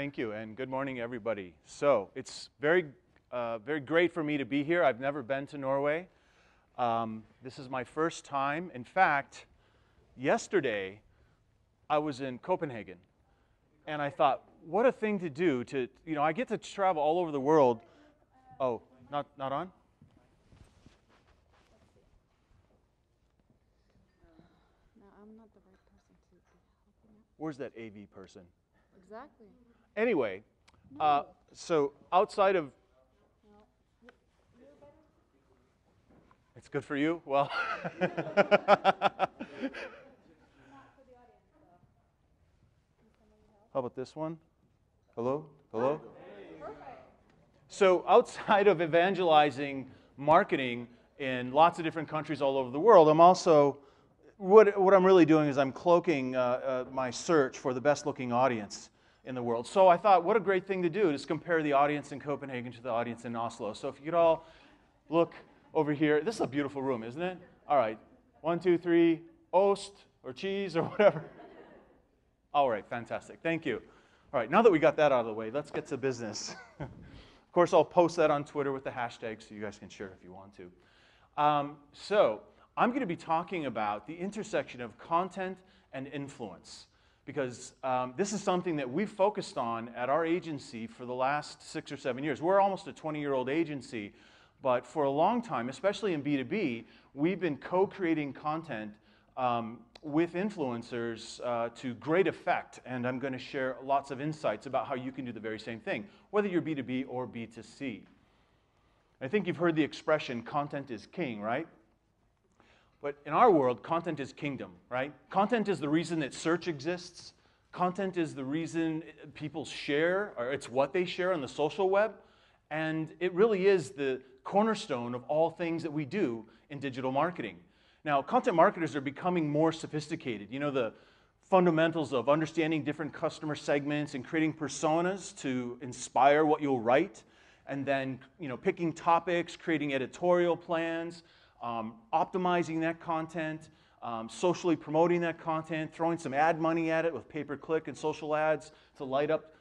Thank you, and good morning, everybody. So it's very great for me to be here. I've never been to Norway. This is my first time. In fact, yesterday I was in Copenhagen, and I thought, what a thing to do to, I get to travel all over the world. Oh, not on? No, I'm not the right person to be helping out. Where's that AV person? Exactly. Anyway, so outside of... It's good for you? Well... How about this one? Hello? Hello? So outside of evangelizing marketing in lots of different countries all over the world, I'm also... What I'm really doing is I'm cloaking my search for the best-looking audience in the world. So I thought, what a great thing to do, is compare the audience in Copenhagen to the audience in Oslo. So if you could all look over here. This is a beautiful room, isn't it? All right. 1, 2, 3. Ost, or cheese, or whatever. All right, fantastic. Thank you. All right, now that we got that out of the way, let's get to business. Of course, I'll post that on Twitter with the hashtag so you guys can share it if you want to. So I'm going to be talking about the intersection of content and influence, because this is something that we've focused on at our agency for the last 6 or 7 years. We're almost a 20-year-old agency, but for a long time, especially in B2B, we've been co-creating content with influencers to great effect, and I'm going to share lots of insights about how you can do the very same thing, whether you're B2B or B2C. I think you've heard the expression, content is king, right? But in our world, content is kingdom, right? Content is the reason that search exists. Content is the reason people share, or it's what they share on the social web. And it really is the cornerstone of all things that we do in digital marketing. Now, content marketers are becoming more sophisticated. You know, the fundamentals of understanding different customer segments and creating personas to inspire what you'll write, and then, picking topics, creating editorial plans, optimizing that content, socially promoting that content, throwing some ad money at it with pay-per-click and social ads to light up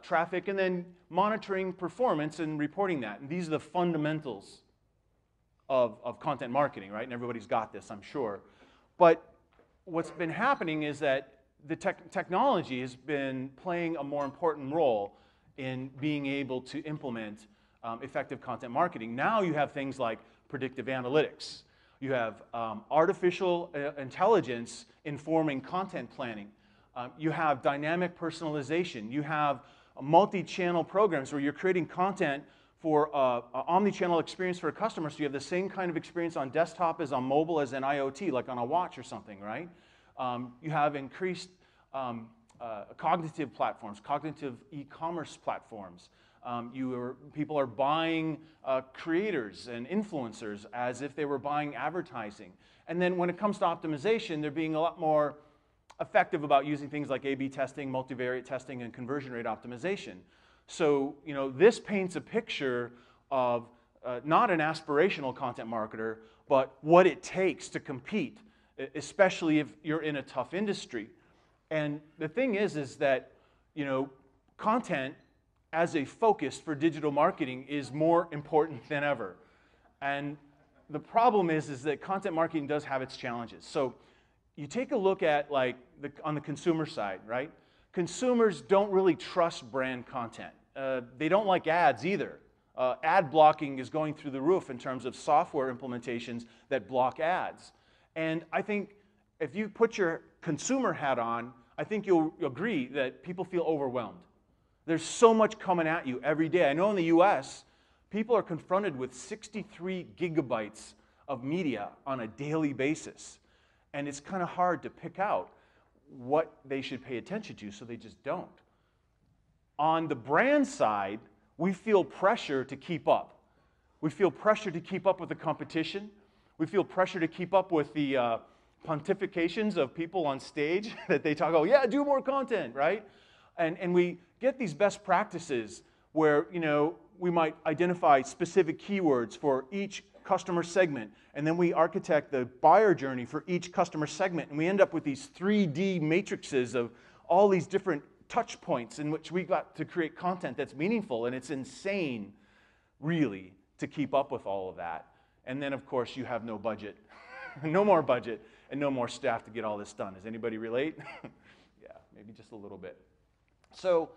traffic, and then monitoring performance and reporting that. And these are the fundamentals of content marketing, right? And everybody's got this, I'm sure. But what's been happening is that the technology has been playing a more important role in being able to implement effective content marketing. Now you have things like predictive analytics. You have artificial intelligence informing content planning. You have dynamic personalization. You have multi-channel programs where you're creating content for an omni-channel experience for a customer, so you have the same kind of experience on desktop as on mobile as in IoT, like on a watch or something, right? You have increased cognitive platforms, cognitive e-commerce platforms. People are buying creators and influencers as if they were buying advertising. And then when it comes to optimization, they're being a lot more effective about using things like A/B testing, multivariate testing, and conversion rate optimization. So, this paints a picture of not an aspirational content marketer, but what it takes to compete, especially if you're in a tough industry. And the thing is that, content as a focus for digital marketing is more important than ever. And the problem is that content marketing does have its challenges. So you take a look at, on the consumer side, right? Consumers don't really trust brand content. They don't like ads either. Ad blocking is going through the roof in terms of software implementations that block ads. And I think if you put your consumer hat on, I think you'll agree that people feel overwhelmed. There's so much coming at you every day. I know in the US, people are confronted with 63 gigabytes of media on a daily basis. And it's kind of hard to pick out what they should pay attention to, so they just don't. On the brand side, we feel pressure to keep up. We feel pressure to keep up with the competition. We feel pressure to keep up with the pontifications of people on stage that they talk, oh yeah, do more content, right? And we get these best practices where, we might identify specific keywords for each customer segment, and then we architect the buyer journey for each customer segment, and we end up with these 3D matrices of all these different touch points in which we got to create content that's meaningful, and it's insane, really, to keep up with all of that. And then, of course, you have no budget, no more budget, and no more staff to get all this done. Does anybody relate? Yeah, maybe just a little bit. So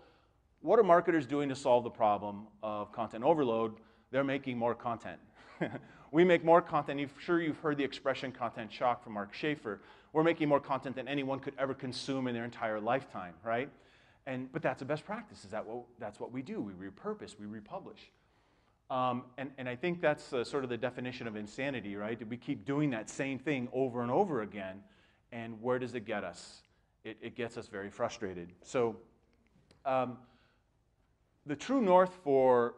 what are marketers doing to solve the problem of content overload? They're making more content. We make more content. I'm sure you've heard the expression content shock from Mark Schaefer. We're making more content than anyone could ever consume in their entire lifetime, right? But that's a best practice. That's what we do. We repurpose, we republish. And I think that's sort of the definition of insanity, right? We keep doing that same thing over and over again, and where does it get us? It gets us very frustrated. So the true north for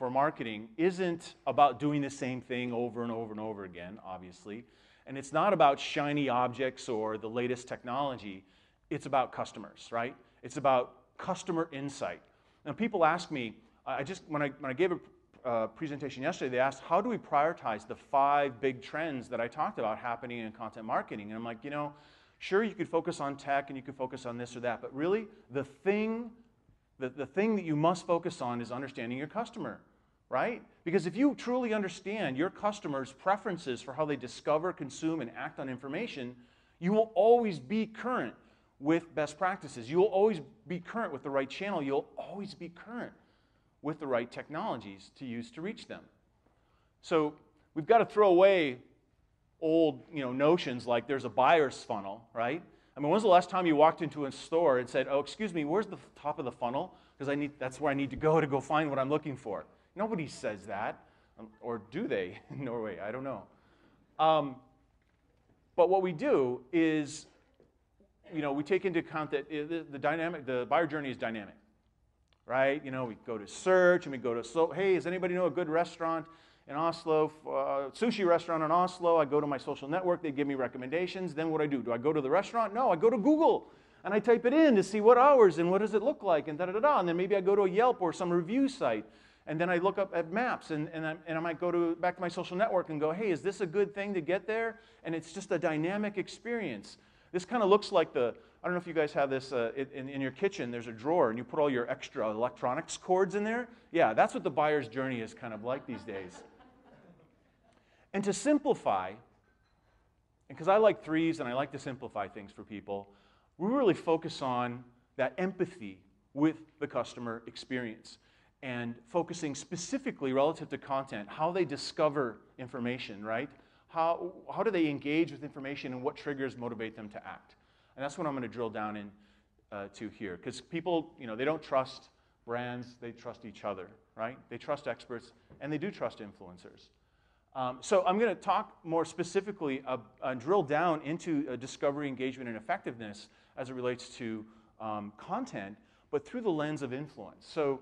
marketing isn't about doing the same thing over and over and over again, obviously, and it's not about shiny objects or the latest technology. It's about customers, right? It's about customer insight. Now, people ask me, when I gave a presentation yesterday, they asked, how do we prioritize the 5 big trends that I talked about happening in content marketing? And I'm like, sure, you could focus on tech and you could focus on this or that, but really, the thing that you must focus on is understanding your customer, right? Because if you truly understand your customer's preferences for how they discover, consume, and act on information, you will always be current with best practices. You will always be current with the right channel. You'll always be current with the right technologies to use to reach them. So we've got to throw away old notions like there's a buyer's funnel, right? I mean, when's the last time you walked into a store and said, oh, excuse me, where's the top of the funnel? Because that's where I need to go find what I'm looking for. Nobody says that. Or do they in Norway? I don't know. But what we do is, we take into account that the buyer journey is dynamic, right? We go to search and we go to, hey, does anybody know a good restaurant in Oslo, sushi restaurant in Oslo? I go to my social network, they give me recommendations. Then what do? Do I go to the restaurant? No, I go to Google and I type it in to see what hours and what does it look like and da-da-da-da. And then maybe I go to a Yelp or some review site. And then I look up at maps and I might go back to my social network and go, hey, is this a good thing to get there? And it's just a dynamic experience. This kind of looks like I don't know if you guys have this in your kitchen, there's a drawer and you put all your extra electronics cords in there. Yeah, that's what the buyer's journey is kind of like these days. And to simplify, because I like threes and I like to simplify things for people, we really focus on that empathy with the customer experience and focusing specifically relative to content, how they discover information, right? How do they engage with information and what triggers motivate them to act? And that's what I'm going to drill down to here. Because people, they don't trust brands, they trust each other, right? They trust experts and they do trust influencers. So I'm going to talk more specifically, drill down into discovery, engagement, and effectiveness as it relates to content, but through the lens of influence. So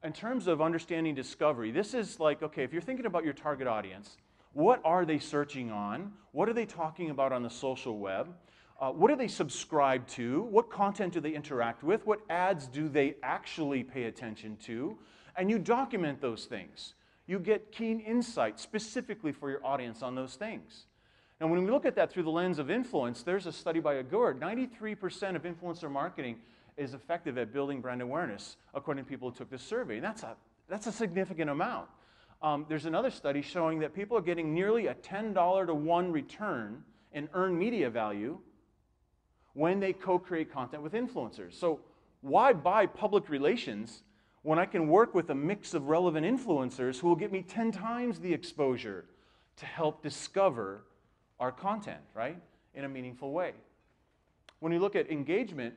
in terms of understanding discovery, this is like, okay, if you're thinking about your target audience, what are they searching on? What are they talking about on the social web? What do they subscribe to? What content do they interact with? What ads do they actually pay attention to? And you document those things. You get keen insight specifically for your audience on those things. Now, when we look at that through the lens of influence, there's a study by Agord. 93% of influencer marketing is effective at building brand awareness, according to people who took this survey. And that's a significant amount. There's another study showing that people are getting nearly a $10 to 1 return in earned media value when they co-create content with influencers. So why buy public relations when I can work with a mix of relevant influencers who will get me 10 times the exposure to help discover our content, right, in a meaningful way? When you look at engagement,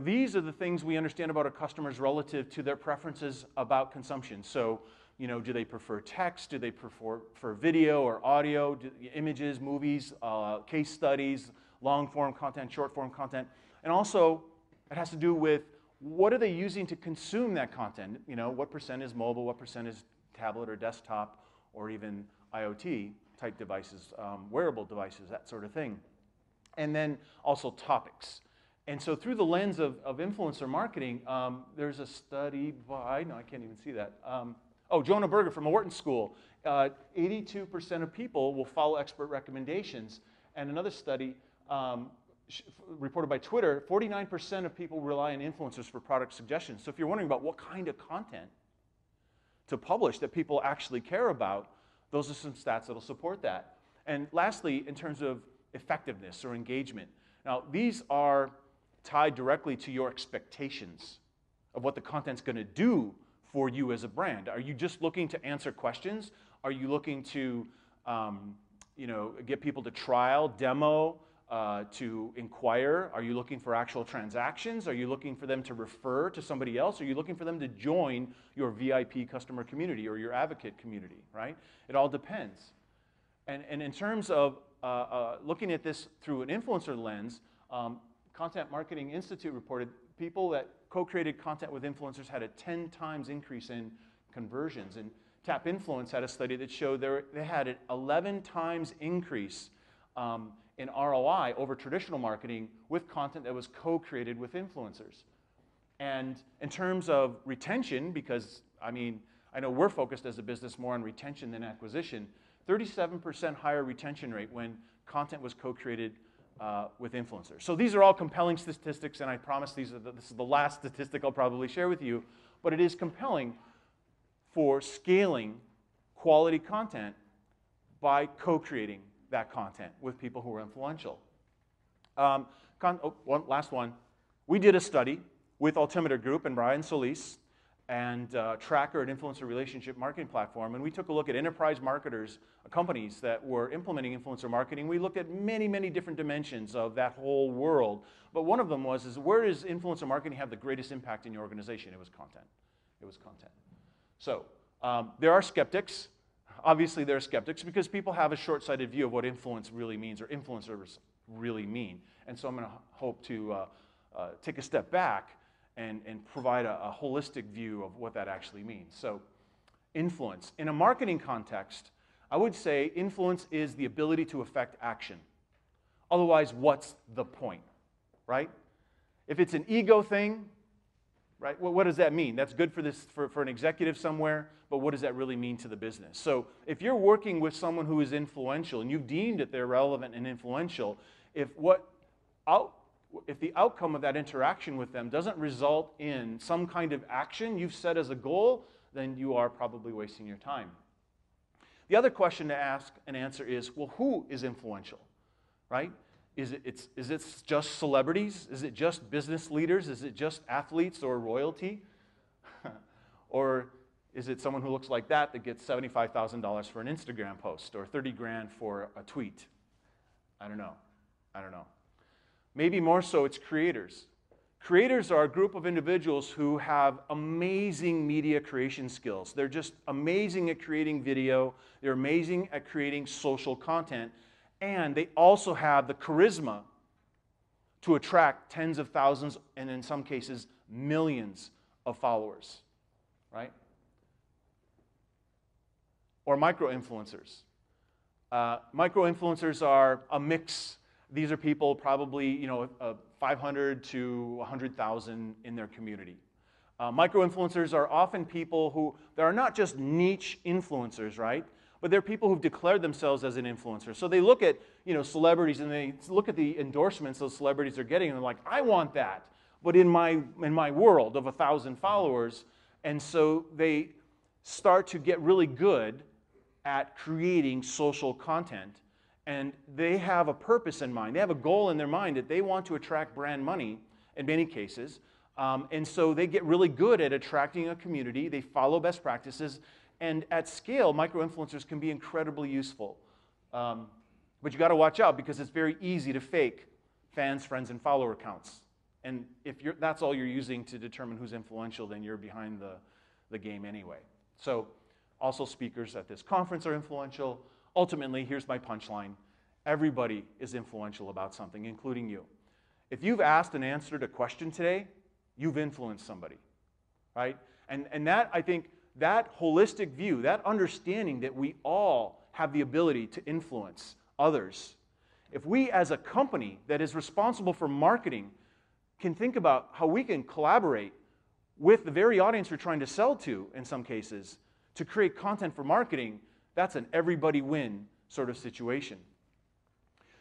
these are the things we understand about our customers relative to their preferences about consumption. So, do they prefer text? Do they prefer video or audio, images, movies, case studies, long-form content, short-form content? And also, it has to do with what are they using to consume that content? What percent is mobile, what percent is tablet or desktop, or even IoT-type devices, wearable devices, that sort of thing. And then also topics. And so through the lens of influencer marketing, there's a study by, no, I can't even see that. Jonah Berger from Wharton School. 82% of people will follow expert recommendations. And another study reported by Twitter, 49% of people rely on influencers for product suggestions. So if you're wondering about what kind of content to publish that people actually care about, those are some stats that will support that. And lastly, in terms of effectiveness or engagement. Now, these are tied directly to your expectations of what the content's going to do for you as a brand. Are you just looking to answer questions? Are you looking to get people to trial, demo, to inquire? Are you looking for actual transactions? Are you looking for them to refer to somebody else? Are you looking for them to join your VIP customer community or your advocate community, right? It all depends. And in terms of looking at this through an influencer lens, Content Marketing Institute reported people that co-created content with influencers had a 10 times increase in conversions. And Tap Influence had a study that showed they had an 11 times increase in ROI over traditional marketing with content that was co-created with influencers. And in terms of retention, because I know we're focused as a business more on retention than acquisition, 37% higher retention rate when content was co-created with influencers. So these are all compelling statistics, and I promise this is the last statistic I'll probably share with you, but it is compelling for scaling quality content by co-creating that content with people who are influential. Last one. We did a study with Altimeter Group and Brian Solis and Tracker, an influencer relationship marketing platform, and we took a look at enterprise marketers, companies that were implementing influencer marketing. We looked at many, many different dimensions of that whole world, but one of them was where does influencer marketing have the greatest impact in your organization? It was content. It was content. So there are skeptics. Obviously, there are skeptics because people have a short-sighted view of what influence really means or influencers really mean. And so I'm going to hope to take a step back and provide a holistic view of what that actually means. So influence. In a marketing context, I would say influence is the ability to affect action. Otherwise, what's the point, right? If it's an ego thing, right, what does that mean? That's good for an executive somewhere, but what does that really mean to the business? So if you're working with someone who is influential and you've deemed that they're relevant and influential, if the outcome of that interaction with them doesn't result in some kind of action you've set as a goal, then you are probably wasting your time. The other question to ask and answer is, well, who is influential, right? Is it just celebrities? Is it just business leaders? Is it just athletes or royalty? Or is it someone who looks like that gets $75,000 for an Instagram post or 30 grand for a tweet? I don't know. Maybe more so it's creators. Creators are a group of individuals who have amazing media creation skills. They're just amazing at creating video. They're amazing at creating social content. And they also have the charisma to attract tens of thousands and in some cases millions of followers, right? Or micro-influencers. Micro-influencers are a mix. These are people probably 500 to 100,000 in their community. Micro-influencers are often people who, they are not just niche influencers, right? But they're people who've declared themselves as an influencer. So they look at celebrities and they look at the endorsements those celebrities are getting and they're like, I want that, but in my world of 1,000 followers. And so they start to get really good at creating social content. And they have a purpose in mind. They have a goal in their mind that they want to attract brand money in many cases. And so they get really good at attracting a community. They follow best practices. And at scale, micro-influencers can be incredibly useful. But you got to watch out because it's very easy to fake fans, friends, and follower accounts. And if that's all you're using to determine who's influential, then you're behind the game anyway. So also speakers at this conference are influential. Ultimately, here's my punchline. Everybody is influential about something, including you. If you've asked and answered a question today, you've influenced somebody, right? And that, I think, that holistic view, that understanding that we all have the ability to influence others. If we as a company that is responsible for marketing can think about how we can collaborate with the very audience we're trying to sell to in some cases to create content for marketing, that's an everybody win sort of situation.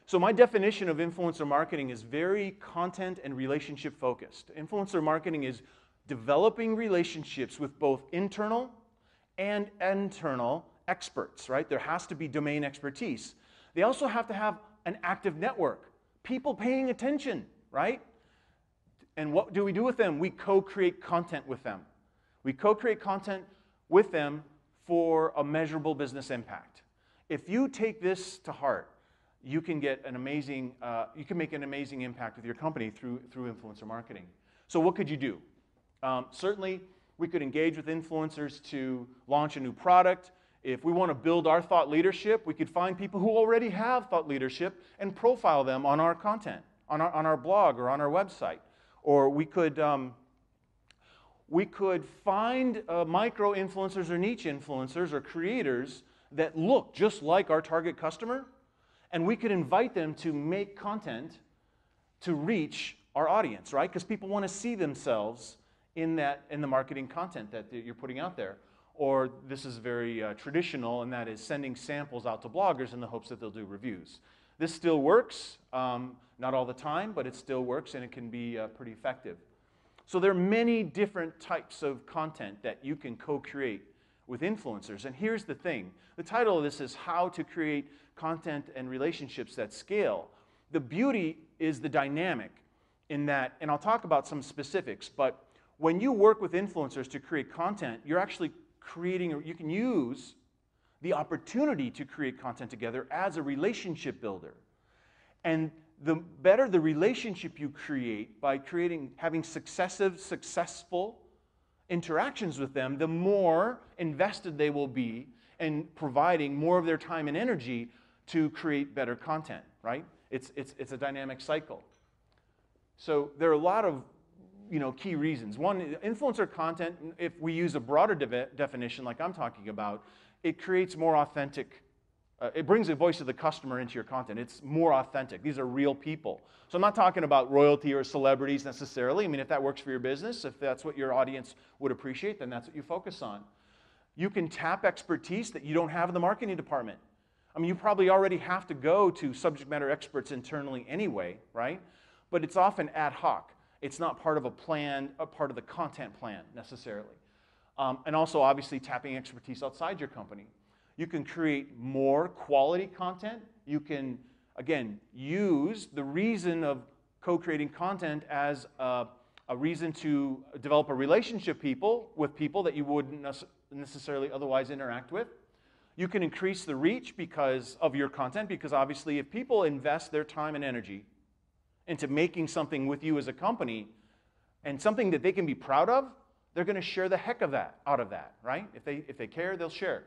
So my definition of influencer marketing is very content and relationship focused. Influencer marketing is developing relationships with both internal and internal experts, right? There has to be domain expertise. They also have to have an active network, people paying attention, right? And what do we do with them? We co-create content with them. We co-create content with them for a measurable business impact. If you take this to heart, you can get an amazing, you can make an amazing impact with your company through influencer marketing. So what could you do? Certainly, we could engage with influencers to launch a new product. If we want to build our thought leadership, we could find people who already have thought leadership and profile them on our content, on our blog or on our website. Or we could find micro-influencers or niche influencers or creators that look just like our target customer, and we could invite them to make content to reach our audience, right? Because people want to see themselves in the marketing content that you're putting out there. Or this is very traditional, and that is sending samples out to bloggers in the hopes that they'll do reviews. This still works, not all the time, but it still works, and it can be pretty effective. So there are many different types of content that you can co-create with influencers. And here's the thing. The title of this is How to Create Content and Relationships That Scale. The beauty is the dynamic in that, and I'll talk about some specifics, but when you work with influencers to create content, you're actually creating, or you can use the opportunity to create content together as a relationship builder. And the better the relationship you create by having successful interactions with them, the more invested they will be in providing more of their time and energy to create better content, right? It's a dynamic cycle. So there are a lot of key reasons. One, influencer content, if we use a broader definition like I'm talking about, it creates more authentic, it brings the voice of the customer into your content. It's more authentic. These are real people. So I'm not talking about royalty or celebrities necessarily. I mean, if that works for your business, if that's what your audience would appreciate, then that's what you focus on. You can tap expertise that you don't have in the marketing department. I mean, you probably already have to go to subject matter experts internally anyway, right? But it's often ad hoc. It's not part of a plan, a part of the content plan necessarily. And also, obviously, tapping expertise outside your company. You can create more quality content. You can, again, use the reason of co-creating content as a reason to develop a relationship with people that you wouldn't necessarily otherwise interact with. You can increase the reach because of your content, because obviously if people invest their time and energy into making something with you as a company and something that they can be proud of, they're going to share the heck out of that, right? If they care, they'll share.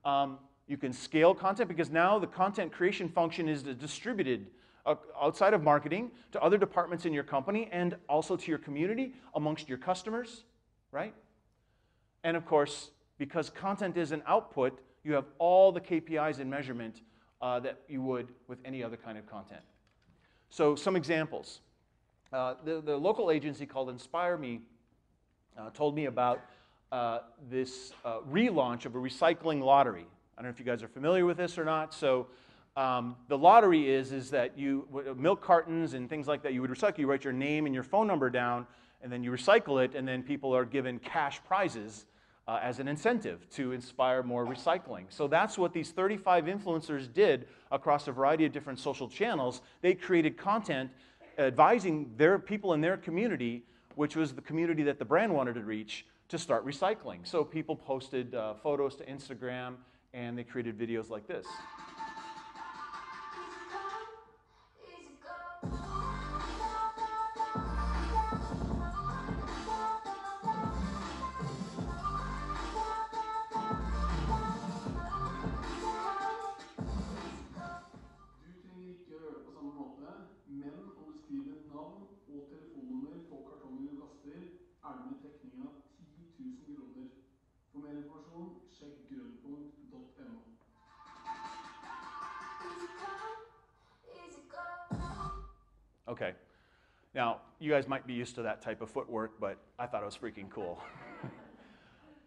You can scale content because now the content creation function is distributed outside of marketing to other departments in your company and also to your community amongst your customers, right? And of course, because content is an output, you have all the KPIs and measurement that you would with any other kind of content. So some examples. The local agency called Inspire Me told me about this relaunch of a recycling lottery. I don't know if you guys are familiar with this or not. So the lottery is that milk cartons and things like that you would recycle. You write your name and your phone number down, and then you recycle it, and then people are given cash prizes as an incentive to inspire more recycling. So that's what these 35 influencers did across a variety of different social channels. They created content advising their people in their community, which was the community that the brand wanted to reach, to start recycling. So people posted photos to Instagram, and they created videos like this. Okay. Now, you guys might be used to that type of footwork, but I thought it was freaking cool.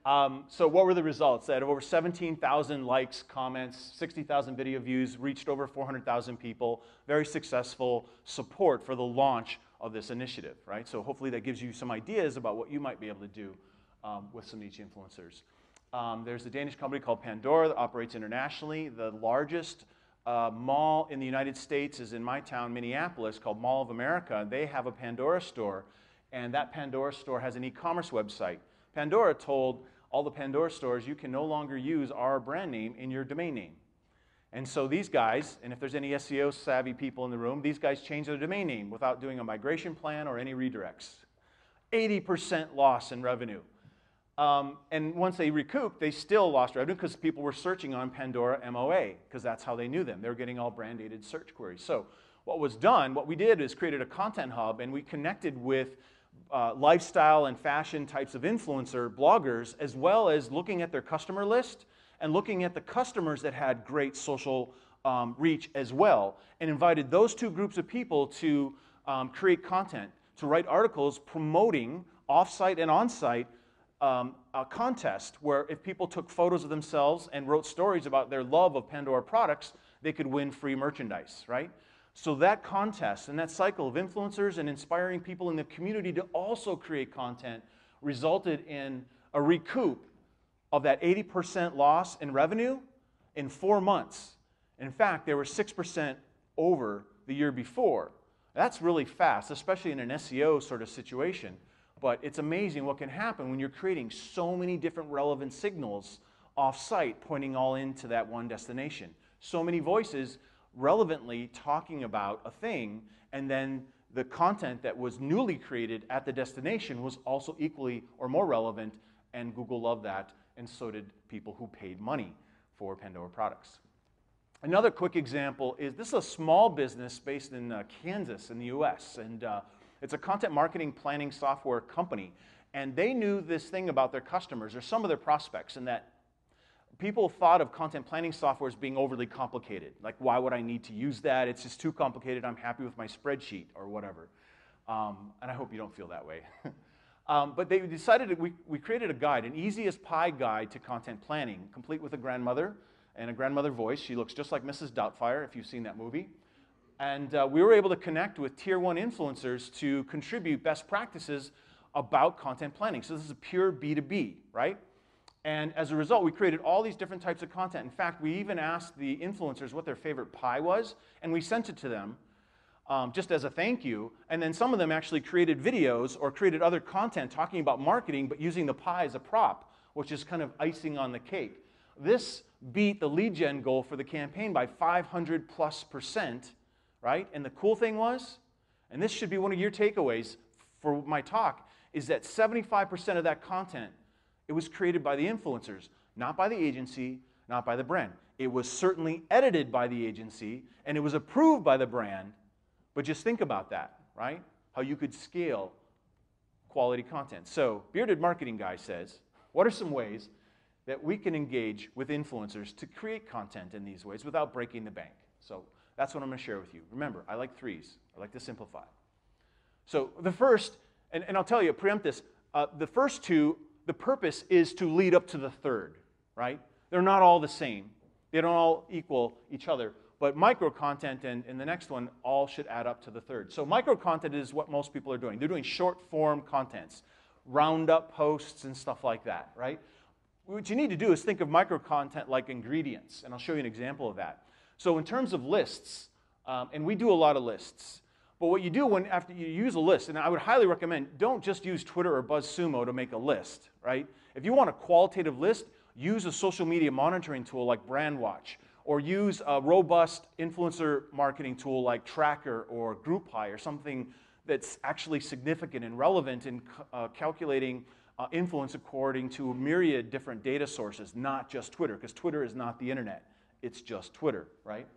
So what were the results? They had over 17,000 likes, comments, 60,000 video views, reached over 400,000 people. Very successful support for the launch of this initiative, right? So hopefully that gives you some ideas about what you might be able to do with some niche influencers. There's a Danish company called Pandora that operates internationally. The largest mall in the United States is in my town, Minneapolis, called Mall of America. They have a Pandora store, and that Pandora store has an e-commerce website. Pandora told all the Pandora stores, you can no longer use our brand name in your domain name. And so these guys, and if there's any SEO savvy people in the room, these guys changed their domain name without doing a migration plan or any redirects. 80% loss in revenue. And once they recouped, they still lost revenue because people were searching on Pandora MOA, because that's how they knew them. They were getting all brand-aided search queries. So what was done, what we did is created a content hub, and we connected with lifestyle and fashion types of influencer bloggers, as well as looking at their customer list and looking at the customers that had great social reach as well, and invited those two groups of people to create content, to write articles promoting off-site and on-site a contest where if people took photos of themselves and wrote stories about their love of Pandora products, they could win free merchandise, right? So that contest and that cycle of influencers and inspiring people in the community to also create content resulted in a recoup of that 80% loss in revenue in 4 months. In fact, they were 6% over the year before. That's really fast, especially in an SEO sort of situation. But it's amazing what can happen when you're creating so many different relevant signals off-site pointing all into that one destination. So many voices relevantly talking about a thing, and then the content that was newly created at the destination was also equally or more relevant, and Google loved that, and so did people who paid money for Pandora products. Another quick example is, this is a small business based in Kansas in the US, and it's a content marketing planning software company, and they knew this thing about their customers, or some of their prospects, and that people thought of content planning software as being overly complicated. Like, why would I need to use that? It's just too complicated. I'm happy with my spreadsheet or whatever. And I hope you don't feel that way. But they decided we created a guide, an easy as pie guide to content planning, complete with a grandmother and a grandmother voice. She looks just like Mrs. Doubtfire, if you've seen that movie. And we were able to connect with tier 1 influencers to contribute best practices about content planning. So this is a pure B2B, right? And as a result, we created all these different types of content. In fact, we even asked the influencers what their favorite pie was, and we sent it to them just as a thank you. And then some of them actually created videos or created other content talking about marketing, but using the pie as a prop, which is kind of icing on the cake. This beat the lead gen goal for the campaign by 500+%, right? And the cool thing was, and this should be one of your takeaways for my talk, is that 75% of that content, it was created by the influencers, not by the agency, not by the brand. It was certainly edited by the agency, and it was approved by the brand. But just think about that, right? How you could scale quality content. So, Bearded Marketing Guy says, what are some ways that we can engage with influencers to create content in these ways without breaking the bank? So, that's what I'm going to share with you. Remember, I like threes. I like to simplify. So, the first, and I'll tell you, preempt this, the first two, the purpose is to lead up to the third, right? They're not all the same. They don't all equal each other. But micro content and the next one all should add up to the third. So micro content is what most people are doing. They're doing short form contents, roundup posts and stuff like that, right? What you need to do is think of micro content like ingredients, and I'll show you an example of that. So in terms of lists, and we do a lot of lists, but what you do after you use a list, and I would highly recommend, don't just use Twitter or BuzzSumo to make a list, right? If you want a qualitative list, use a social media monitoring tool like BrandWatch, or use a robust influencer marketing tool like Tracker or GroupHigh, or something that's actually significant and relevant in calculating influence according to a myriad different data sources, not just Twitter, because Twitter is not the internet. It's just Twitter, right?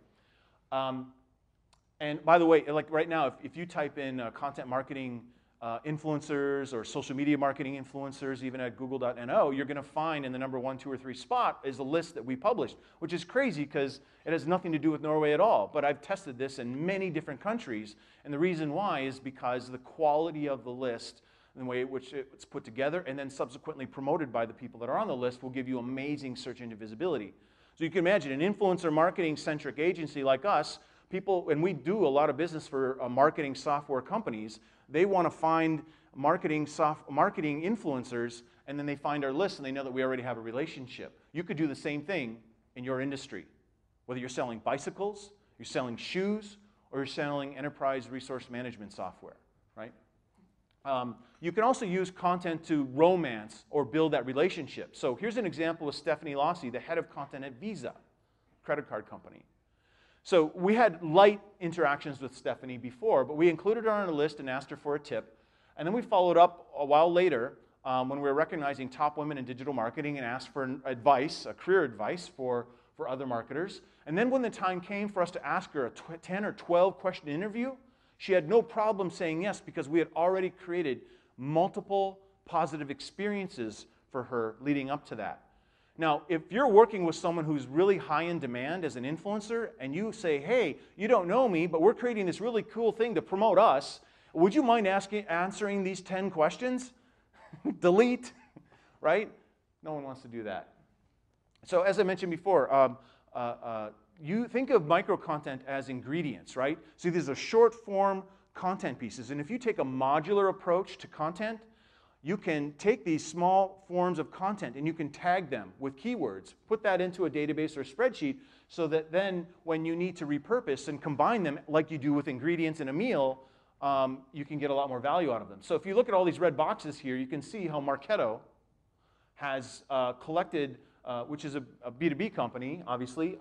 And by the way, like right now, if you type in content marketing influencers or social media marketing influencers, even at google.no, you're going to find in the number 1, 2, or 3 spot is a list that we published, which is crazy because it has nothing to do with Norway at all. But I've tested this in many different countries, and the reason why is because the quality of the list, and the way in which it's put together, and then subsequently promoted by the people that are on the list will give you amazing search engine visibility. So you can imagine an influencer marketing-centric agency like us, people, and we do a lot of business for marketing software companies, they want to find marketing influencers, and then they find our list and they know that we already have a relationship. You could do the same thing in your industry. Whether you're selling bicycles, you're selling shoes, or you're selling enterprise resource management software, right? You can also use content to romance or build that relationship. So here's an example with Stephanie Lossie, the head of content at Visa, credit card company. So we had light interactions with Stephanie before, but we included her on a list and asked her for a tip. And then we followed up a while later when we were recognizing top women in digital marketing and asked for advice, career advice for other marketers. And then when the time came for us to ask her a 10 or 12 question interview, she had no problem saying yes because we had already created multiple positive experiences for her leading up to that. Now, if you're working with someone who's really high in demand as an influencer and you say, hey, you don't know me, but we're creating this really cool thing to promote us, would you mind answering these 10 questions? Delete, right? No one wants to do that. So as I mentioned before, you think of micro-content as ingredients, right? So these are short-form content pieces. And if you take a modular approach to content, you can take these small forms of content and you can tag them with keywords, put that into a database or a spreadsheet so that then when you need to repurpose and combine them like you do with ingredients in a meal, you can get a lot more value out of them. So if you look at all these red boxes here, you can see how Marketo has collected, which is a B2B company, obviously,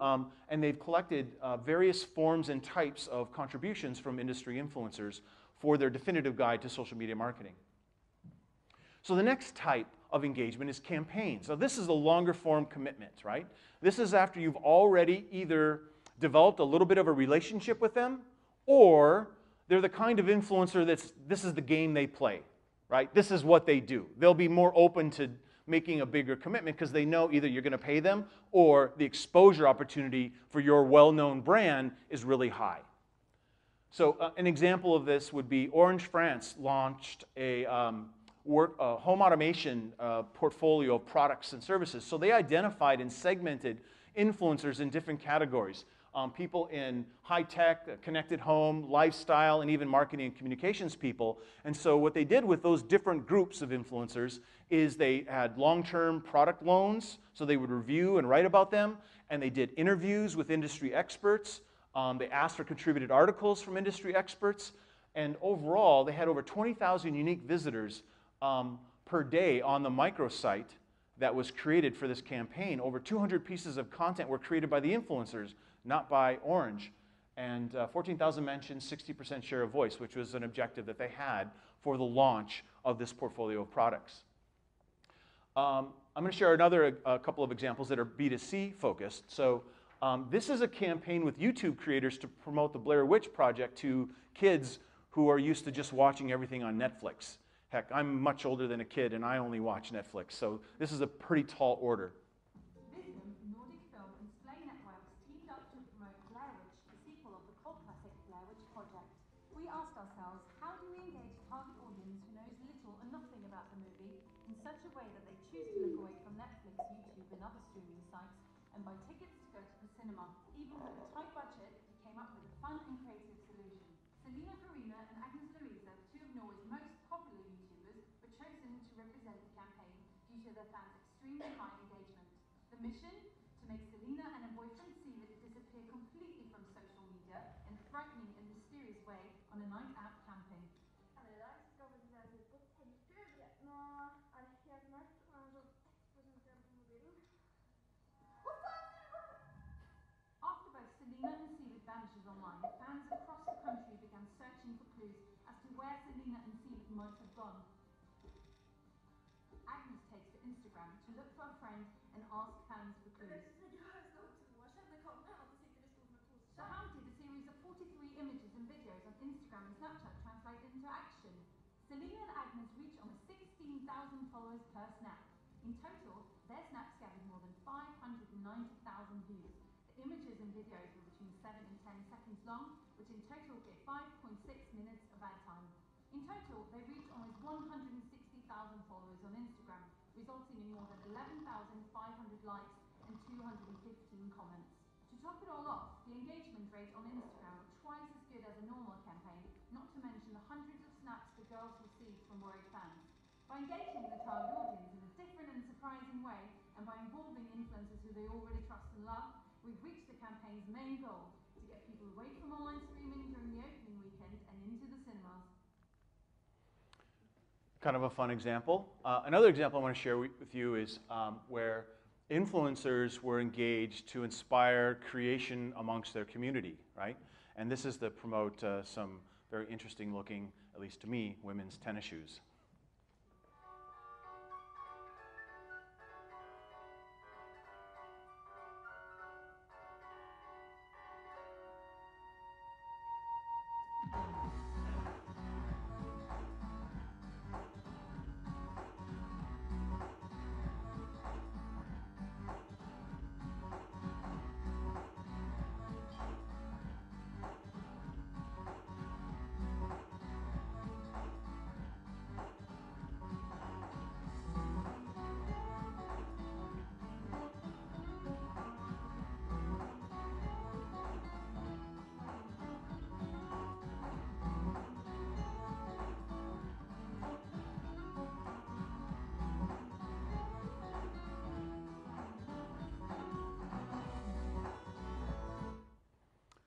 and they've collected various forms and types of contributions from industry influencers for their definitive guide to social media marketing. So the next type of engagement is campaigns. So this is a longer form commitment, right? This is after you've already either developed a little bit of a relationship with them, or they're the kind of influencer this is the game they play, right? This is what they do. They'll be more open to making a bigger commitment because they know either you're going to pay them or the exposure opportunity for your well-known brand is really high. So an example of this would be Orange France launched a home automation portfolio of products and services. So they identified and segmented influencers in different categories. People in high-tech, connected home, lifestyle, and even marketing and communications people. And so what they did with those different groups of influencers is they had long-term product loans, so they would review and write about them, and they did interviews with industry experts. They asked for contributed articles from industry experts, and overall, they had over 20,000 unique visitors per day on the microsite that was created for this campaign. Over 200 pieces of content were created by the influencers, not by Orange. And 14,000 mentions, 60% share of voice, which was an objective that they had for the launch of this portfolio of products. I'm going to share another couple of examples that are B2C focused. So this is a campaign with YouTube creators to promote the Blair Witch Project to kids who are used to just watching everything on Netflix. Heck, I'm much older than a kid and I only watch Netflix, so this is a pretty tall order. Nordic film and display networks teamed up to promote Blair Witch, the sequel of the cult classic Blair Witch Project. We asked ourselves, how do we engage a target audience who knows little or nothing about the movie in such a way that they choose to look away from Netflix, YouTube and other streaming sites and buy tickets to go to the cinema? Even with a tight budget, we came up with a fun and creative solution. Selena Karina and Agnes Louisa, two of Norway's most popular YouTubers, were chosen to represent the campaign due to their fans' extremely high engagement. The mission? To make Selena and her boyfriend Sivert disappear completely from social media in a frightening and mysterious way on a night out camping. After both Selena and Sivert vanishes online, fans across the country began searching for clues as to where Selena and Sivert might have gone. Agnes takes to Instagram to look for a friend and ask fans for clues. So how did a series of 43 images and videos on Instagram and Snapchat translate into action? Selena and Agnes reach almost 16,000 followers per snap. In total, their snaps gathered more than 590,000 views. The images and videos were between 7 and 10 seconds long, which in total gave 5.6 minutes of ad time. In total, they reached almost 160 followers on Instagram, resulting in more than 11,500 likes and 215 comments. To top it all off, the engagement rate on Instagram was twice as good as a normal campaign, not to mention the hundreds of snaps the girls received from worried fans. By engaging the target audience in a different and surprising way, and by involving influencers who they already trust and love, we've reached the campaign's main goal, to get people away from online streaming during the opening weekend and into the cinemas. Kind of a fun example. Another example I want to share with you is where influencers were engaged to inspire creation amongst their community, right? And this is to promote some very interesting looking, at least to me, women's tennis shoes.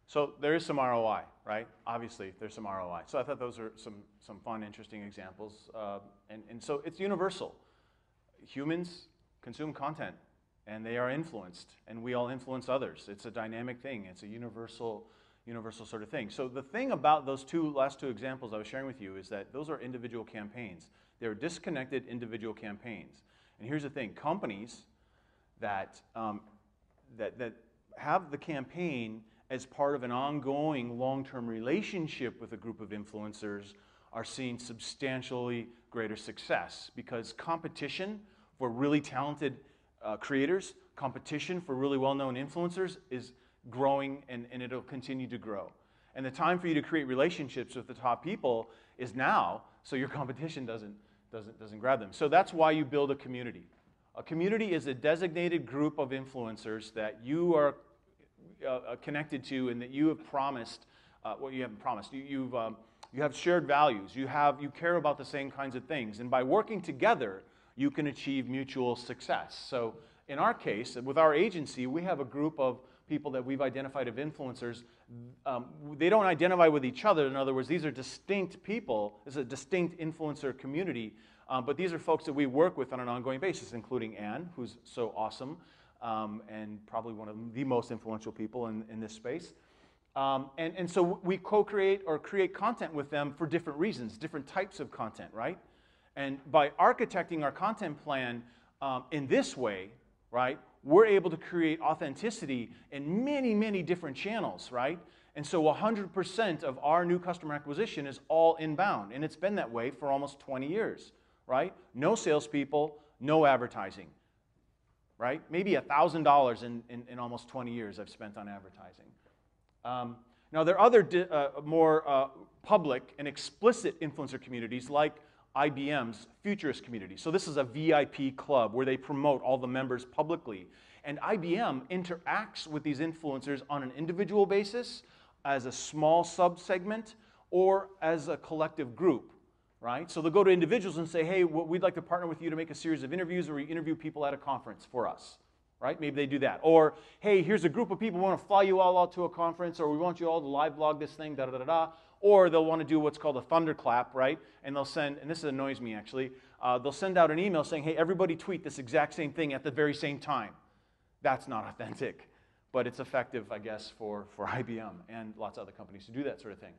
So there is some ROI, right? Obviously, there's some ROI. So I thought those are some fun, interesting examples. And so it's universal. Humans consume content, and they are influenced, and we all influence others. It's a dynamic thing. It's a universal sort of thing. So the thing about those last two examples I was sharing with you is that those are individual campaigns. They're disconnected individual campaigns. And here's the thing. Companies that have the campaign as part of an ongoing long-term relationship with a group of influencers are seeing substantially greater success, because competition for really talented creators, competition for really well-known influencers is growing, and it'll continue to grow. And the time for you to create relationships with the top people is now, so your competition doesn't grab them. So that's why you build a community. A community is a designated group of influencers that you are connected to, and that you have promised, well, you haven't promised, you have shared values, you care about the same kinds of things, and by working together, you can achieve mutual success. So in our case, with our agency, we have a group of people that we've identified of influencers. They don't identify with each other. In other words, these are distinct people. This is a distinct influencer community, but these are folks that we work with on an ongoing basis, including Anne, who's so awesome, and probably one of the most influential people in this space. And so we co-create or create content with them for different reasons, different types of content, right? And by architecting our content plan in this way, right, we're able to create authenticity in many, many different channels, right? And so 100% of our new customer acquisition is all inbound, and it's been that way for almost 20 years, right? No salespeople, no advertising. Right? Maybe $1,000 in almost 20 years I've spent on advertising. Now, there are other more public and explicit influencer communities like IBM's Futurist community. So this is a VIP club where they promote all the members publicly. And IBM interacts with these influencers on an individual basis, as a small subsegment, or as a collective group. Right? So they'll go to individuals and say, hey, we'd like to partner with you to make a series of interviews where we interview people at a conference for us. Right? Maybe they do that. Or, hey, here's a group of people who want to fly you all out to a conference, or we want you all to live blog this thing, da-da-da-da. Or they'll want to do what's called a thunderclap, right? And they'll send, and this annoys me actually, they'll send out an email saying, hey, everybody tweet this exact same thing at the very same time. That's not authentic. But it's effective, I guess, for IBM and lots of other companies to do that sort of thing.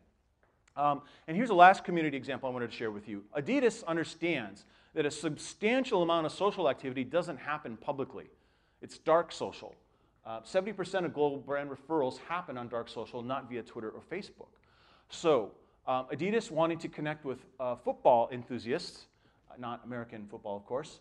And here's a last community example I wanted to share with you. Adidas understands that a substantial amount of social activity doesn't happen publicly. It's dark social. 70% of global brand referrals happen on dark social, not via Twitter or Facebook. So Adidas, wanting to connect with football enthusiasts, not American football, of course,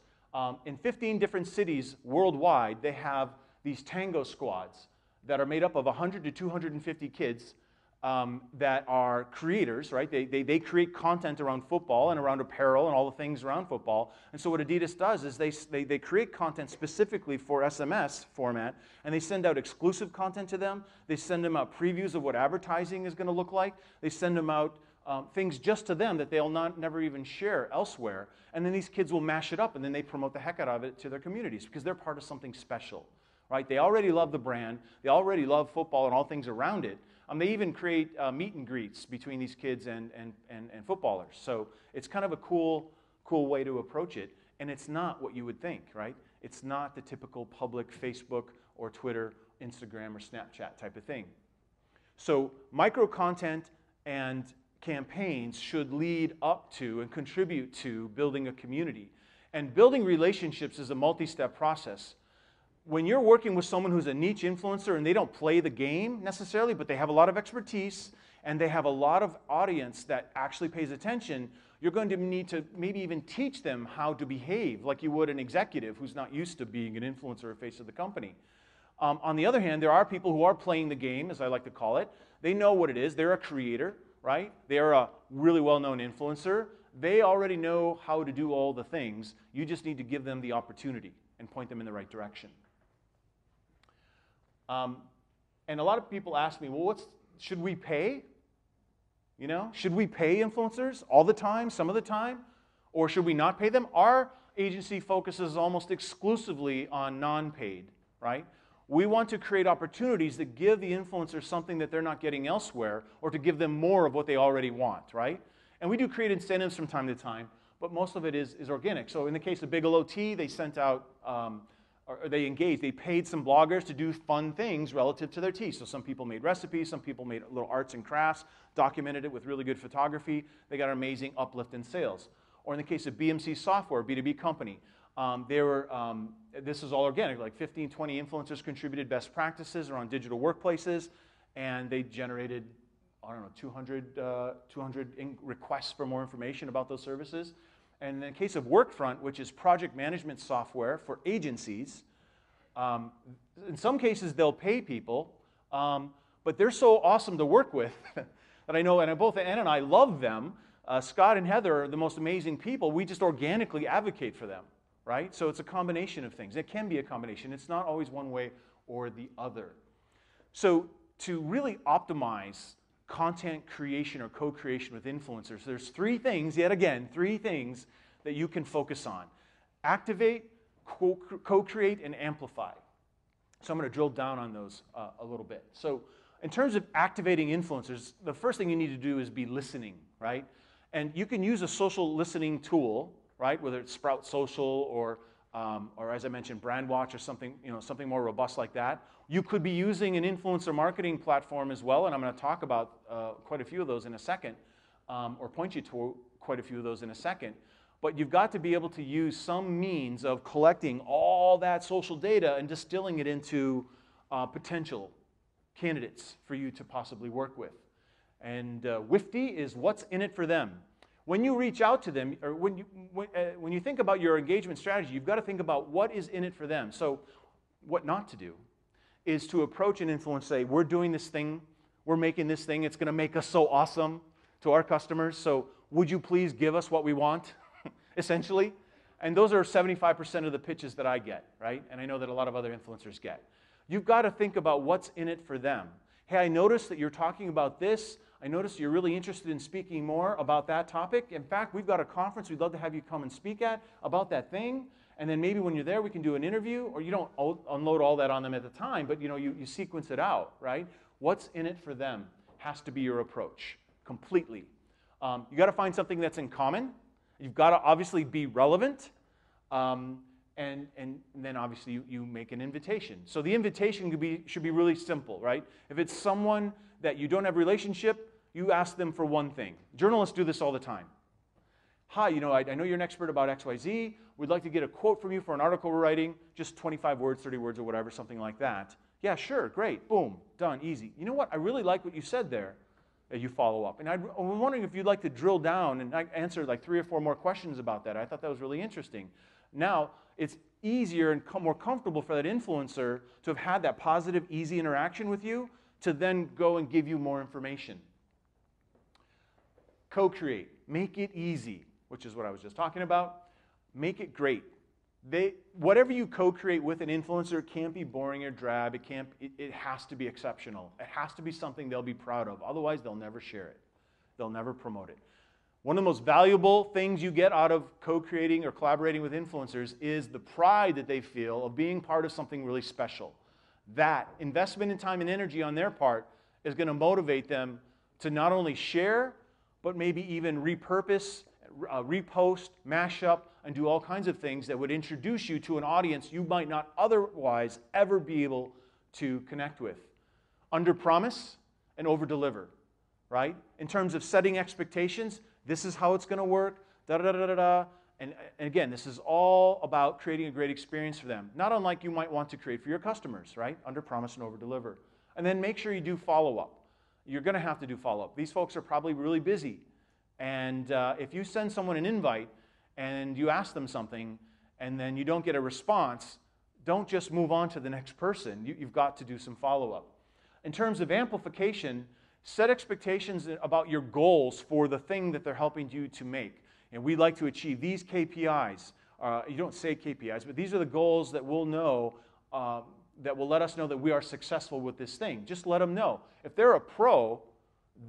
in 15 different cities worldwide, they have these Tango squads that are made up of 100 to 250 kids that are creators, right? They create content around football and around apparel and all the things around football. And so what Adidas does is they create content specifically for SMS format, and they send out exclusive content to them. They send them out previews of what advertising is going to look like. They send them out things just to them that they'll never even share elsewhere. And then these kids will mash it up, and then they promote the heck out of it to their communities because they're part of something special, right? They already love the brand. They already love football and all things around it. They even create meet and greets between these kids and footballers. So it's kind of a cool way to approach it. And it's not what you would think, right? It's not the typical public Facebook or Twitter, Instagram, or Snapchat type of thing. So micro content and campaigns should lead up to and contribute to building a community. And building relationships is a multi-step process. When you're working with someone who's a niche influencer and they don't play the game necessarily, but they have a lot of expertise and they have a lot of audience that actually pays attention, you're going to need to maybe even teach them how to behave like you would an executive who's not used to being an influencer or face of the company. On the other hand, there are people who are playing the game, as I like to call it. They know what it is. They're a creator, right? They are a really well-known influencer. They already know how to do all the things. You just need to give them the opportunity and point them in the right direction. And a lot of people ask me, well, should we pay? You know, should we pay influencers all the time, some of the time? Or should we not pay them? Our agency focuses almost exclusively on non-paid, right? We want to create opportunities that give the influencer something that they're not getting elsewhere, or to give them more of what they already want, right? And we do create incentives from time to time, but most of it is organic. So in the case of Bigelow Tea, they sent out, or they paid some bloggers to do fun things relative to their tea. So some people made recipes, some people made little arts and crafts, documented it with really good photography. They got an amazing uplift in sales. Or in the case of BMC Software, B2B company, this is all organic, like 15, 20 influencers contributed best practices around digital workplaces, and they generated, I don't know, 200 requests for more information about those services. And in the case of Workfront, which is project management software for agencies, in some cases they'll pay people, but they're so awesome to work with that I know, and both Ann and I love them. Scott and Heather are the most amazing people. We just organically advocate for them, right? So it's a combination of things. It can be a combination. It's not always one way or the other. So to really optimize content creation or co-creation with influencers, there's three things that you can focus on. Activate, co-create, and amplify. So I'm going to drill down on those a little bit. So in terms of activating influencers, the first thing you need to do is be listening, right? And you can use a social listening tool, right? Whether it's Sprout Social or as I mentioned, Brandwatch or something, something more robust like that. You could be using an influencer marketing platform as well, and I'm going to talk about quite a few of those in a second, or point you to quite a few of those in a second. But you've got to be able to use some means of collecting all that social data and distilling it into potential candidates for you to possibly work with. And WIFTY is what's in it for them. When you reach out to them, or when you think about your engagement strategy, you've got to think about what is in it for them. So what not to do is to approach an influencer, say, we're doing this thing, we're making this thing, it's going to make us so awesome to our customers, so would you please give us what we want, essentially? And those are 75% of the pitches that I get, right? And I know that a lot of other influencers get. You've got to think about what's in it for them. Hey, I noticed that you're talking about this. I noticed you're really interested in speaking more about that topic. In fact, we've got a conference we'd love to have you come and speak at about that thing. And then maybe when you're there, we can do an interview, or you don't unload all that on them at the time, but you sequence it out, right? What's in it for them has to be your approach, completely. You got to find something that's in common. You've got to obviously be relevant. And then obviously you make an invitation. So the invitation should be really simple, right? If it's someone that you don't have a relationship, you ask them for one thing. Journalists do this all the time. Hi, I know you're an expert about XYZ. We'd like to get a quote from you for an article we're writing, just 25 words, 30 words, or whatever, something like that. Yeah, sure, great, boom, done, easy. You know what? I really like what you said there. You follow up. And I'm wondering if you'd like to drill down and answer like 3 or 4 more questions about that. I thought that was really interesting. Now, it's easier and more comfortable for that influencer to have had that positive, easy interaction with you to then go and give you more information. Co-create. Make it easy, which is what I was just talking about. Make it great. Whatever you co-create with an influencer can't be boring or drab. It has to be exceptional. It has to be something they'll be proud of. Otherwise, they'll never share it. They'll never promote it. One of the most valuable things you get out of co-creating or collaborating with influencers is the pride that they feel of being part of something really special. That investment in time and energy on their part is going to motivate them to not only share, but maybe even repurpose, repost, mash up, and do all kinds of things that would introduce you to an audience you might not otherwise ever be able to connect with. Under-promise and over-deliver, right? In terms of setting expectations, this is how it's going to work, da-da-da-da-da. And again, this is all about creating a great experience for them. Not unlike you might want to create for your customers, right? Under-promise and over-deliver. And then make sure you do follow-up. You're going to have to do follow-up. These folks are probably really busy. And if you send someone an invite and you ask them something and then you don't get a response, don't just move on to the next person. You've got to do some follow-up. In terms of amplification, set expectations about your goals for the thing that they're helping you to make. And we'd like to achieve these KPIs. You don't say KPIs, but these are the goals that we'll know, that will let us know that we are successful with this thing. Just let them know. If they're a pro,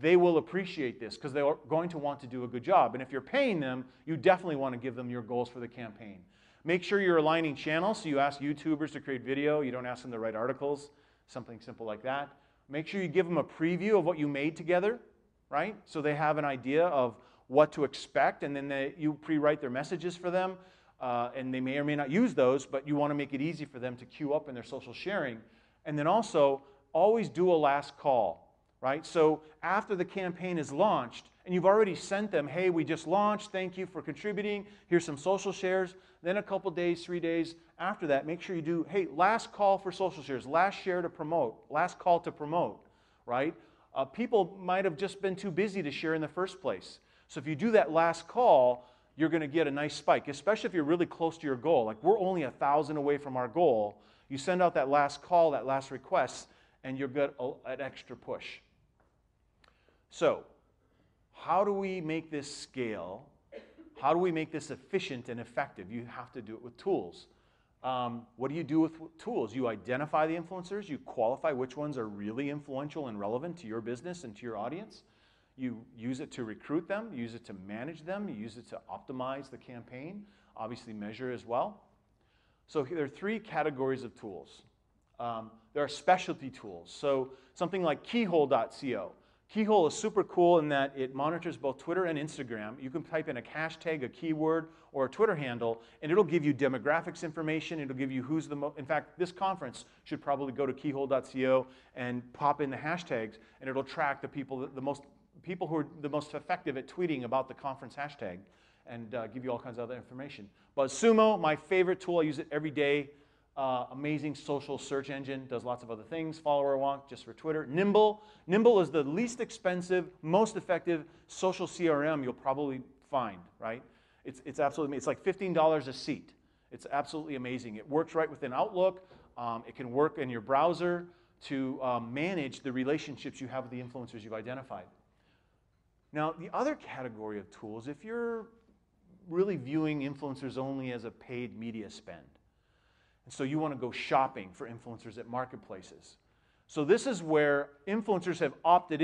they will appreciate this because they're going to want to do a good job. And if you're paying them, you definitely want to give them your goals for the campaign. Make sure you're aligning channels. So you ask YouTubers to create video. You don't ask them to write articles, something simple like that. Make sure you give them a preview of what you made together, right? So they have an idea of what to expect, and then you pre-write their messages for them, and they may or may not use those, but you want to make it easy for them to queue up in their social sharing. And then also, always do a last call, right? So after the campaign is launched, and you've already sent them, hey, we just launched, thank you for contributing, here's some social shares. Then a couple days, 3 days after that, make sure you do, hey, last call for social shares, last share to promote, last call to promote, right? People might have just been too busy to share in the first place. So if you do that last call, you're going to get a nice spike, especially if you're really close to your goal. Like we're only 1,000 away from our goal. You send out that last call, that last request, and you'll get an extra push. So how do we make this scale? How do we make this efficient and effective? You have to do it with tools. What do you do with tools? You identify the influencers. You qualify which ones are really influential and relevant to your business and to your audience. You use it to recruit them. You use it to manage them. You use it to optimize the campaign. Obviously measure as well. So there are 3 categories of tools. There are specialty tools. So something like keyhole.co. Keyhole is super cool in that it monitors both Twitter and Instagram. You can type in a hashtag, a keyword, or a Twitter handle, and it'll give you demographics information. It'll give you who's the most. In fact, this conference should probably go to keyhole.co and pop in the hashtags, and it'll track the people who are the most effective at tweeting about the conference hashtag, and give you all kinds of other information. BuzzSumo, my favorite tool. I use it every day. Amazing social search engine, does lots of other things. Follower wonk just for Twitter. Nimble. Nimble is the least expensive, most effective social CRM you'll probably find, right? It's absolutely, it's like $15 a seat. It's absolutely amazing. It works right within Outlook. It can work in your browser to manage the relationships you have with the influencers you've identified. Now, the other category of tools, if you're really viewing influencers only as a paid media spend, and so you want to go shopping for influencers at marketplaces. So this is where influencers have opted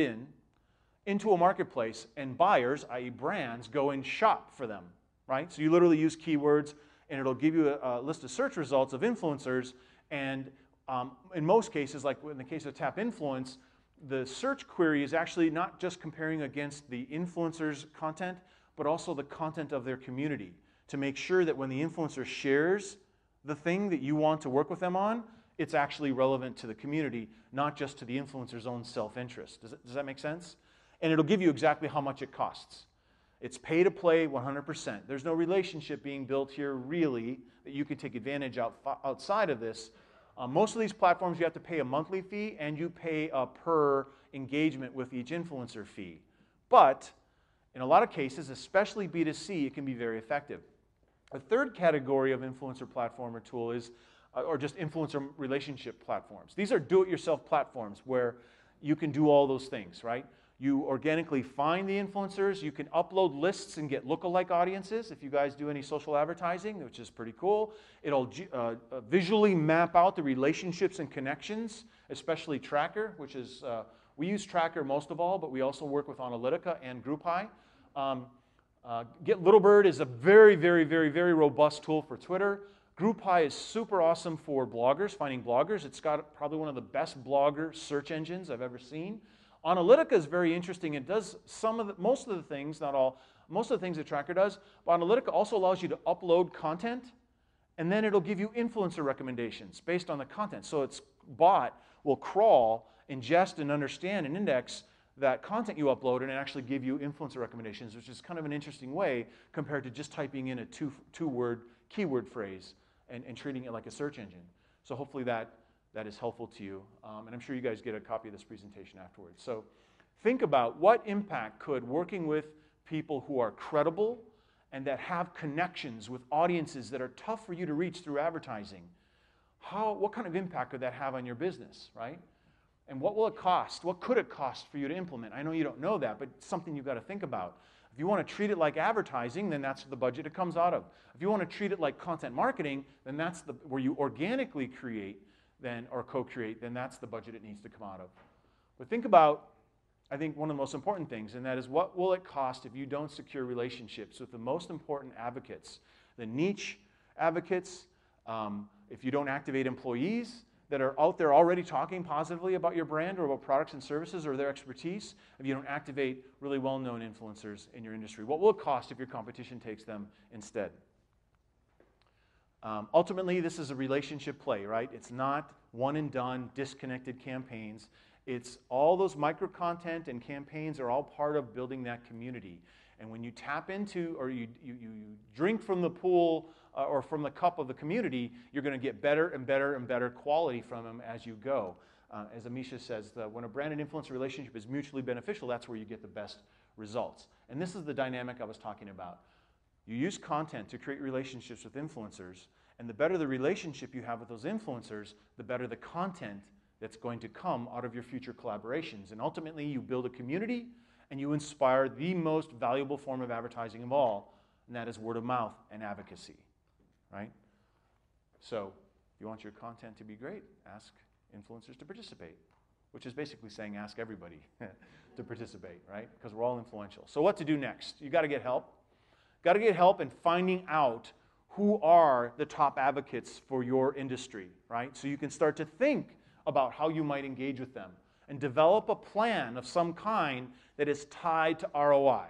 into a marketplace, and buyers, i.e. brands, go and shop for them, right? So you literally use keywords, and it'll give you a list of search results of influencers, and in most cases, like in the case of Tap Influence, the search query is actually not just comparing against the influencer's content, but also the content of their community to make sure that when the influencer shares the thing that you want to work with them on, it's actually relevant to the community, not just to the influencer's own self-interest. Does that make sense? And it'll give you exactly how much it costs. It's pay to play 100%. There's no relationship being built here really that you can take advantage outside of this. Most of these platforms you have to pay a monthly fee and you pay a per engagement with each influencer fee. But in a lot of cases, especially B2C, it can be very effective. A third category of influencer platform or tool is, or just influencer relationship platforms. These are do-it-yourself platforms where you can do all those things, right? You organically find the influencers. You can upload lists and get lookalike audiences if you guys do any social advertising, which is pretty cool. It'll visually map out the relationships and connections, especially Tracker, which is, we use Tracker most of all, but we also work with Analytica and GroupHigh. Littlebird is a very, very, very, very robust tool for Twitter. GroupHigh is super awesome for bloggers, finding bloggers. It's got probably one of the best blogger search engines I've ever seen. Analytica is very interesting. It does most of the things, not all, most of the things that Tracker does. But Analytica also allows you to upload content, and then it'll give you influencer recommendations based on the content. So its bot will crawl, ingest, and understand and index that content you upload and actually give you influencer recommendations, which is kind of an interesting way compared to just typing in a two-word keyword phrase and treating it like a search engine. So hopefully that is helpful to you. And I'm sure you guys get a copy of this presentation afterwards. So think about what impact could working with people who are credible and that have connections with audiences that are tough for you to reach through advertising. What kind of impact could that have on your business, right? And what will it cost? What could it cost for you to implement? I know you don't know that, but it's something you've got to think about. If you want to treat it like advertising, then that's the budget it comes out of. If you want to treat it like content marketing, then that's where you organically create or co-create, then that's the budget it needs to come out of. But think about, I think, one of the most important things, and that is what will it cost if you don't secure relationships with the most important advocates, the niche advocates, if you don't activate employees that are out there already talking positively about your brand or about products and services or their expertise, if you don't activate really well-known influencers in your industry. What will it cost if your competition takes them instead? Ultimately, this is a relationship play, right? It's not one and done, disconnected campaigns. It's all those micro content and campaigns are all part of building that community. And when you tap into or you drink from the pool or from the cup of the community, you're going to get better and better and better quality from them as you go. As Amisha says, when a brand and influencer relationship is mutually beneficial, that's where you get the best results. And this is the dynamic I was talking about. You use content to create relationships with influencers, and the better the relationship you have with those influencers, the better the content that's going to come out of your future collaborations. And ultimately, you build a community, and you inspire the most valuable form of advertising of all, and that is word of mouth and advocacy, right? So if you want your content to be great, ask influencers to participate, which is basically saying ask everybody to participate, right? Because we're all influential. So what to do next? You got to get help. Got to get help in finding out who are the top advocates for your industry, right? So you can start to think about how you might engage with them and develop a plan of some kind that is tied to ROI,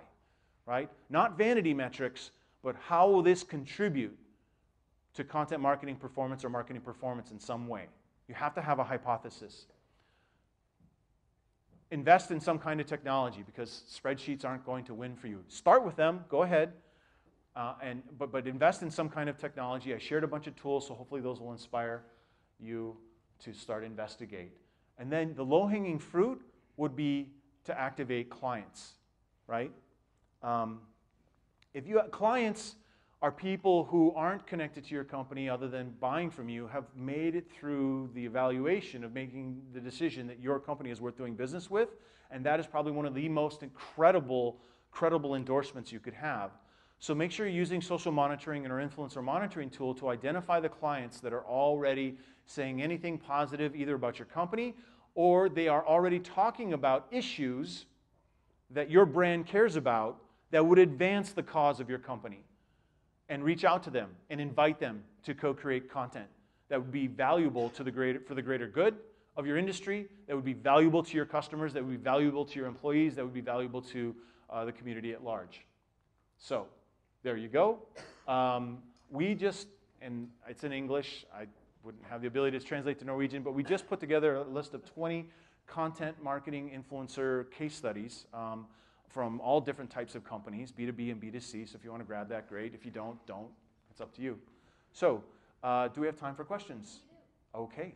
right? Not vanity metrics, but how will this contribute to content marketing performance or marketing performance in some way? You have to have a hypothesis. Invest in some kind of technology because spreadsheets aren't going to win for you. Start with them, go ahead, but invest in some kind of technology. I shared a bunch of tools, so hopefully those will inspire you to start investigate. And then the low-hanging fruit would be to activate clients, right? Clients are people who aren't connected to your company other than buying from you, have made it through the evaluation of making the decision that your company is worth doing business with, and that is probably one of the most credible endorsements you could have. So make sure you're using social monitoring and our influencer monitoring tool to identify the clients that are already saying anything positive either about your company or they are already talking about issues that your brand cares about that would advance the cause of your company. And reach out to them and invite them to co-create content that would be valuable for the greater good of your industry, that would be valuable to your customers, that would be valuable to your employees, that would be valuable to the community at large. So there you go. And it's in English. I wouldn't have the ability to translate to Norwegian, but we just put together a list of 20 content marketing influencer case studies from all different types of companies, B2B and B2C. So if you want to grab that, great. If you don't. It's up to you. So do we have time for questions? Okay.